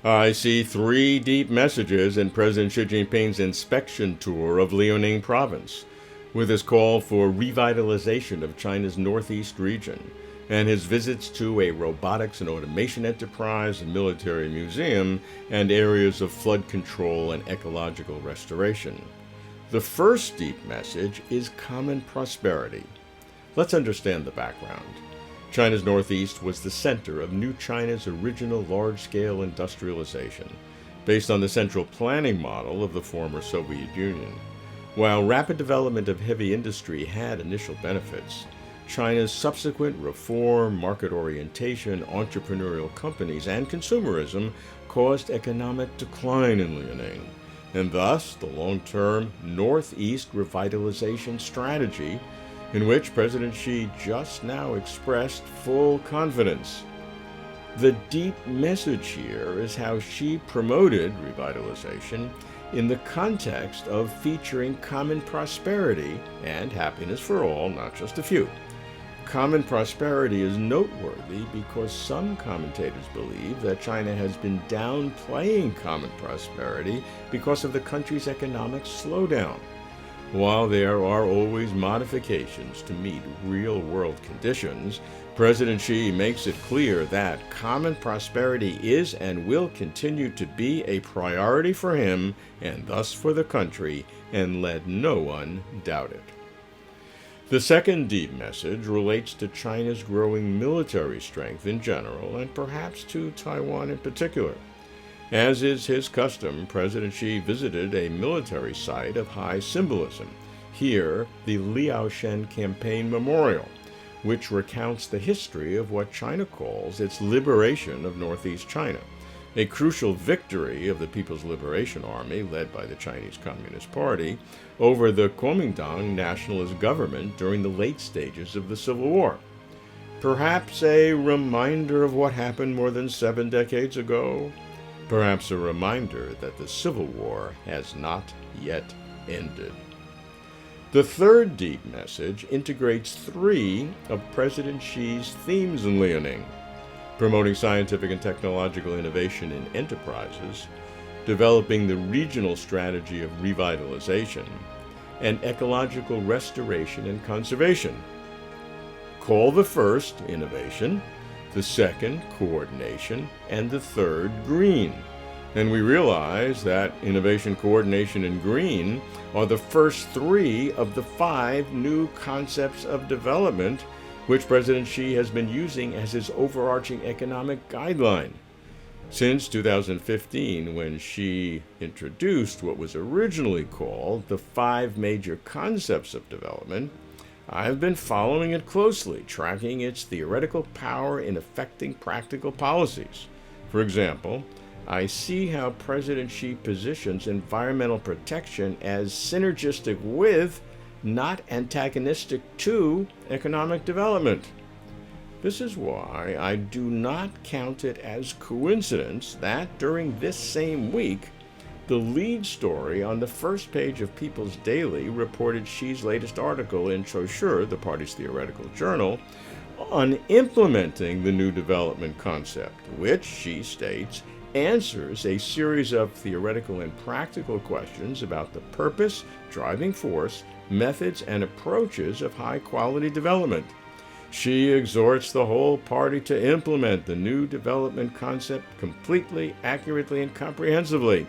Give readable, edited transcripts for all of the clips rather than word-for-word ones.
I see three deep messages in President Xi Jinping's inspection tour of Liaoning province, with his call for revitalization of China's northeast region, and his visits to a robotics and automation enterprise, a military museum, and areas of flood control and ecological restoration. The first deep message is common prosperity. Let's understand the background. China's northeast was the center of New China's original large-scale industrialization, based on the central planning model of the former Soviet Union. While rapid development of heavy industry had initial benefits, China's subsequent reform, market orientation, entrepreneurial companies, and consumerism caused economic decline in Liaoning, and thus the long-term Northeast revitalization strategy in which President Xi just now expressed full confidence. The deep message here is how Xi promoted revitalization in the context of featuring common prosperity and happiness for all, not just a few. Common prosperity is noteworthy because some commentators believe that China has been downplaying common prosperity because of the country's economic slowdown. While there are always modifications to meet real-world conditions, President Xi makes it clear that common prosperity is and will continue to be a priority for him and thus for the country, and let no one doubt it. The second deep message relates to China's growing military strength in general, and perhaps to Taiwan in particular. As is his custom, President Xi visited a military site of high symbolism, here the Liaoning Campaign Memorial, which recounts the history of what China calls its liberation of northeast China, a crucial victory of the People's Liberation Army, led by the Chinese Communist Party, over the Kuomintang nationalist government during the late stages of the Civil War. Perhaps a reminder of what happened more than 7 decades ago? Perhaps a reminder that the Civil War has not yet ended. The third deep message integrates 3 of President Xi's themes in Liaoning: promoting scientific and technological innovation in enterprises, developing the regional strategy of revitalization, and ecological restoration and conservation. Call the first innovation, the second coordination, and the third green. And we realize that innovation, coordination, and green are the first 3 of the 5 new concepts of development which President Xi has been using as his overarching economic guideline. Since 2015, when Xi introduced what was originally called the 5 major concepts of development, I've been following it closely, tracking its theoretical power in affecting practical policies. For example, I see how President Xi positions environmental protection as synergistic with, not antagonistic to, economic development. This is why I do not count it as coincidence that during this same week, the lead story on the first page of People's Daily reported Xi's latest article in Choushi, the party's theoretical journal, on implementing the new development concept, which, Xi states, answers a series of theoretical and practical questions about the purpose, driving force, methods, and approaches of high-quality development. Xi exhorts the whole party to implement the new development concept completely, accurately, and comprehensively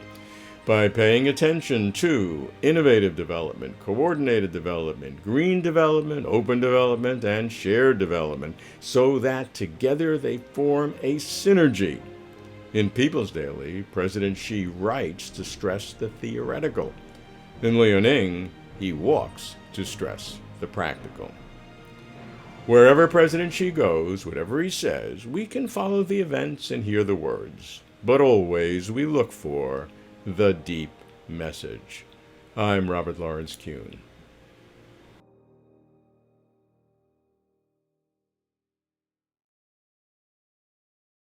by paying attention to innovative development, coordinated development, green development, open development, and shared development, so that together they form a synergy. In People's Daily, President Xi writes to stress the theoretical. In Liaoning, he walks to stress the practical. Wherever President Xi goes, whatever he says, we can follow the events and hear the words. But always we look for the deep message. I'm Robert Lawrence Kuhn.